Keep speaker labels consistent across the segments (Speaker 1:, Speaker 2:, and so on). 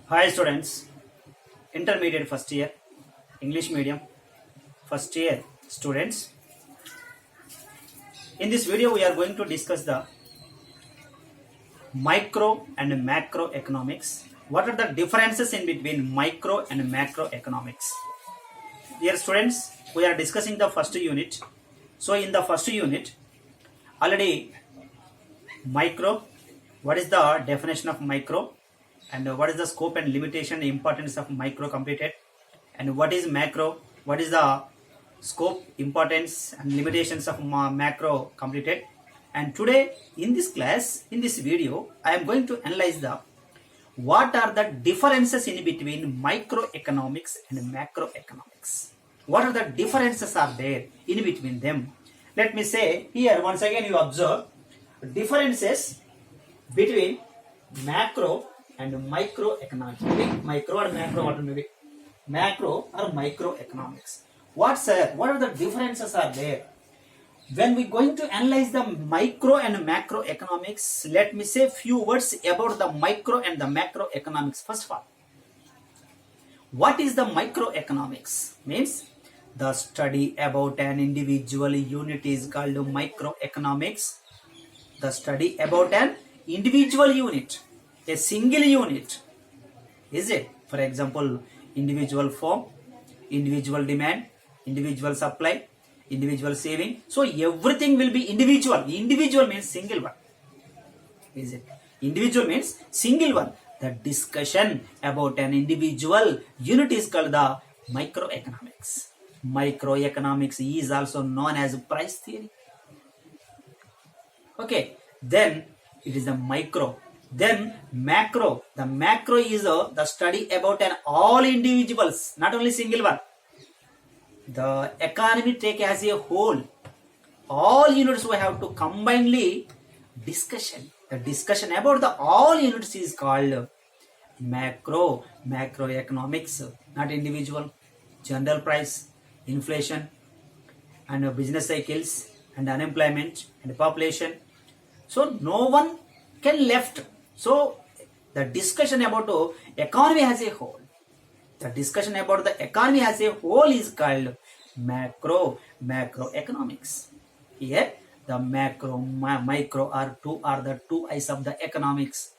Speaker 1: Hi students, intermediate first year, English medium, first year students. In this video we are going to discuss the micro and macro economics. What are the differences in between micro and macro economics? Dear students, we are discussing the first unit. So in the first unit, already micro, what is the definition of micro? And what is the scope and limitation, importance of micro completed, and what is macro, what is the scope, importance and limitations of macro completed. And today in this class, in this video, I am going to analyze the what are the differences in between microeconomics and macroeconomics. What are the differences are there in between them? Let me say here once again, you observe differences between macro and microeconomics. Maybe micro or macro, what maybe macro or microeconomics. What are the differences are there? When we going to analyze the micro and macroeconomics, let me say few words about the micro and the macroeconomics. First of all, what is the microeconomics? Means the study about an individual unit is called microeconomics. The study about an individual unit, a single unit, is it? For example, individual form, individual demand, individual supply, individual saving. So everything will be individual. Individual means single one, is it? Individual means single one. The discussion about an individual unit is called the microeconomics. Microeconomics is also known as price theory. Okay, then it is the micro. Then macro. The macro is the study about an all individuals, not only single one. The economy take as a whole. All units we have to combinedly discussion. The discussion about the all units is called macroeconomics, not individual. General price, inflation, and business cycles, and unemployment, and population. So no one can left. So the discussion about economy as a whole, the discussion about the economy as a whole is called macroeconomics. Here the macro, micro are the two eyes of the economics.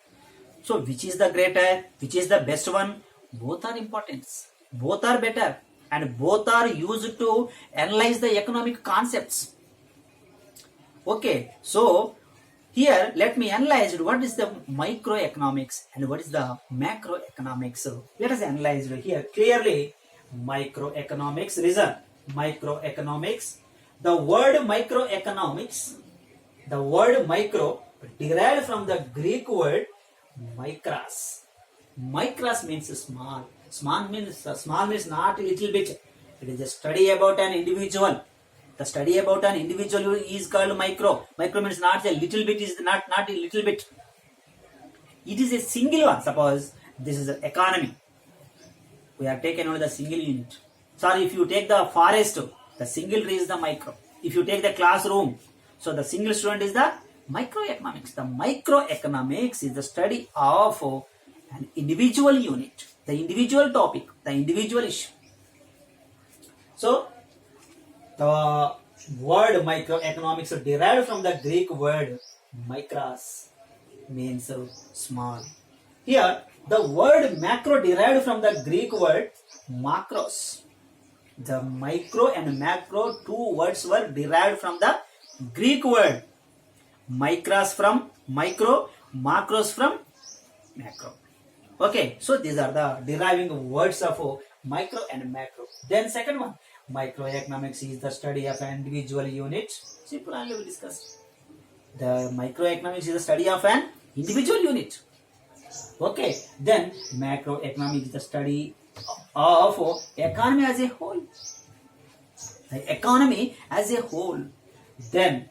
Speaker 1: So which is the greater, which is the best one? Both are important, both are better, and both are used to analyze the economic concepts. Okay, so here let me analyze what is the microeconomics and what is the macroeconomics. So let us analyze here clearly. Microeconomics, reason microeconomics. The word microeconomics, the word micro derived from the Greek word micros. Micros means small. Small means not a little bit. It is a study about an individual. The study about an individual is called micro. Micro means not a little bit, is not a little bit. It is a single one. Suppose this is an economy. We have taken only the single unit. Sorry, if you take the forest, the single tree is the micro. If you take the classroom, so the single student is the microeconomics. The microeconomics is the study of an individual unit, the individual topic, the individual issue. So the word microeconomics derived from the Greek word micros, means small. Here the word macro derived from the Greek word macros. The micro and macro, two words were derived from the Greek word. Micros from micro, macros from macro. Okay, so these are the deriving words of micro and macro. Then second one, microeconomics is the study of an individual unit. Simple, I will discuss. The microeconomics is the study of an individual unit. Okay, then macroeconomics is the study of economy as a whole. The economy as a whole. Then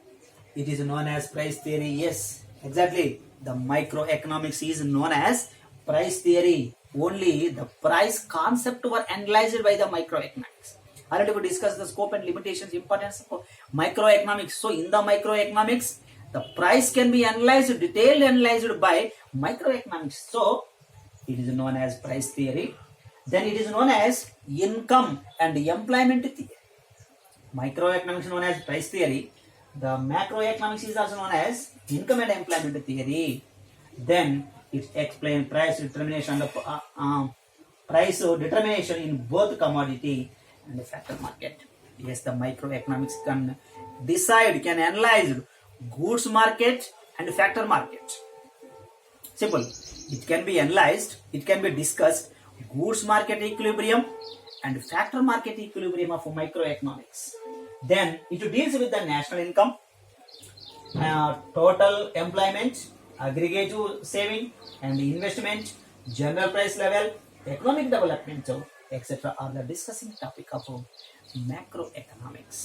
Speaker 1: it is known as price theory. Yes, exactly. The microeconomics is known as price theory. Only the price concept were analyzed by the microeconomics. Already we discussed the scope and limitations, importance of microeconomics. So in the microeconomics, the price can be analyzed, detailed analyzed by microeconomics. So it is known as price theory. Then it is known as income and employment theory. Microeconomics is known as price theory. The macroeconomics is also known as income and employment theory. Then it explains price determination in both commodity and the factor market. Yes, the microeconomics can analyze goods market and factor market. Simple. It can be analyzed, it can be discussed goods market equilibrium and factor market equilibrium of microeconomics. Then it deals with the national income, total employment, aggregate saving and investment, general price level, economic development, etc. are the discussing topic of macroeconomics.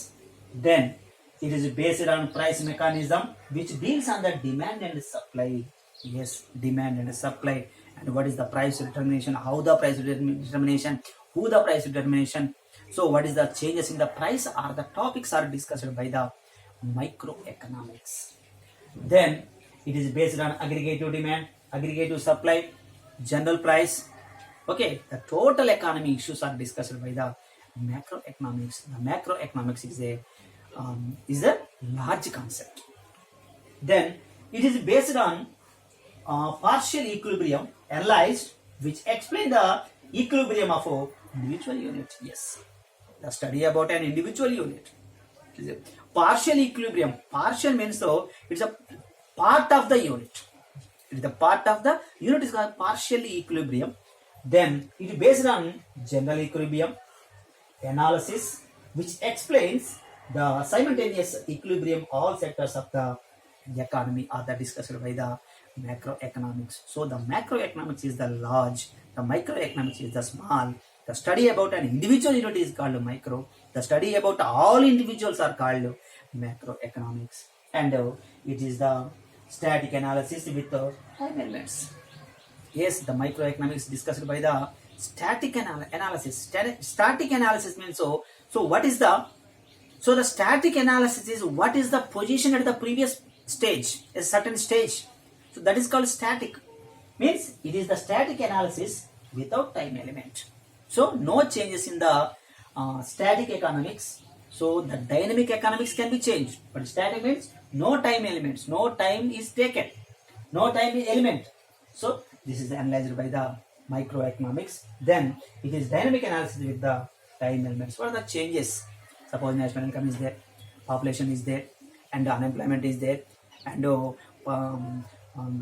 Speaker 1: Then it is based on price mechanism which deals on the demand and supply. Yes, demand and supply, and what is the price determination, how the price determination, who the price determination. So what is the changes in the price are the topics are discussed by the microeconomics. Then it is based on aggregative demand, aggregative supply, general price. Okay, the total economy issues are discussed by the macroeconomics. The macroeconomics is a large concept. Then it is based on partial equilibrium analyzed, which explain the equilibrium of a individual unit. Yes, the study about an individual unit. It is a partial equilibrium. Partial means so it's a part of the unit. It is the part of the unit is called partial equilibrium. Then it is based on general equilibrium analysis, which explains the simultaneous equilibrium all sectors of the economy are the discussed by the macroeconomics. So the macroeconomics is the large, the microeconomics is the small. The study about an individual unit is called micro. The study about all individuals are called macroeconomics. And it is the static analysis with the time elements. Yes, the microeconomics discussed by the static analysis. Static analysis means so what is the the static analysis is what is the position at the previous stage, a certain stage. So that is called static. Means it is the static analysis without time element. So no changes in the static economics. So the dynamic economics can be changed, but static means no time elements, no time is taken, no time element. So this is analyzed by the microeconomics. Then it is dynamic analysis with the time elements. What are the changes? Suppose national income is there, population is there, and unemployment is there, and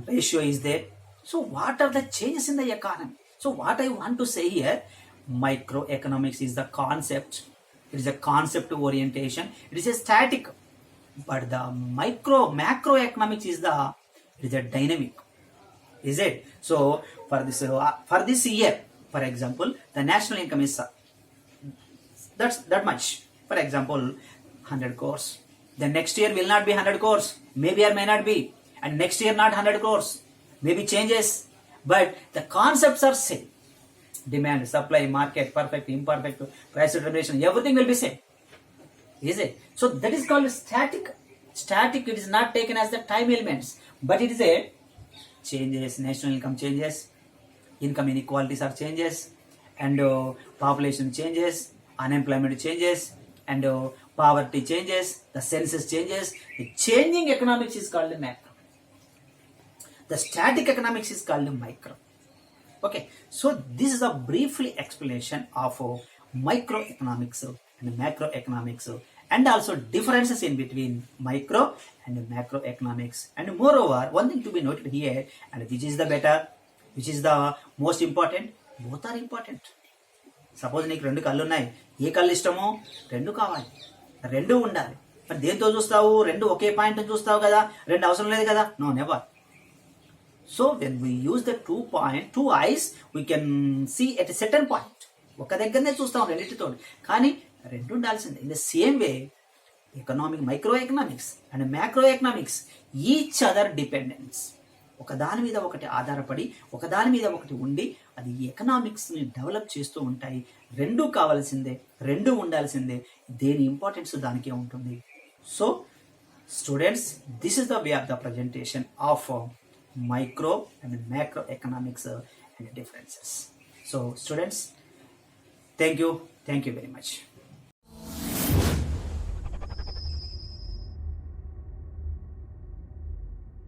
Speaker 1: ratio is there. So what are the changes in the economy? So what I want to say here, microeconomics is the concept. It is a concept orientation. It is a static, but the macroeconomics is a dynamic. Is it? So for this year, for example, the national income is that's that much. For example, 100 crores. The next year will not be 100 crores. Maybe or may not be. And next year not 100 crores. Maybe changes. But the concepts are same. Demand, supply, market, perfect, imperfect, price determination, everything will be same. Is it? So that is called static. Static, it is not taken as the time elements. But it is a changes, national income changes, income inequalities are changes, and population changes, unemployment changes, and poverty changes, the census changes. The changing economics is called macro. The static economics is called micro. Okay, so this is a briefly explanation of microeconomics and macroeconomics, and also differences in between micro and macroeconomics. And moreover, one thing to be noted here, and which is the better, which is the most important, both are important. Suppose నీకు 2 కళ్ళు ఉన్నాయి, ఏ కళ్ళు ఇష్టమో 2 కావాలి, 2 ఉండాలి. మరి దేంతో చూస్తావు? 2 ఒకే పాయింట్ చూస్తావు కదా, 2 అవసరం లేదు కదా. No, never. So when we use the 2 eyes, we can see at a certain point. ఒక దగ్గరనే చూస్తాం రెండింటితో, కానీ 2 ఉండాల్సిందే. In the same way economic, micro economics and macro economics each other dependence. ఒకదాని మీద ఒకటి ఆధారపడి, ఒకదాని మీద ఒకటి ఉండి అది ఎకనామిక్స్ని డెవలప్ చేస్తూ ఉంటాయి. 2 కావాల్సిందే, 2 ఉండాల్సిందే. దేని ఇంపార్టెన్స్ దానికే ఉంటుంది. So students, this is the way of the presentation of micro and macro economics and differences. So students, thank you very much.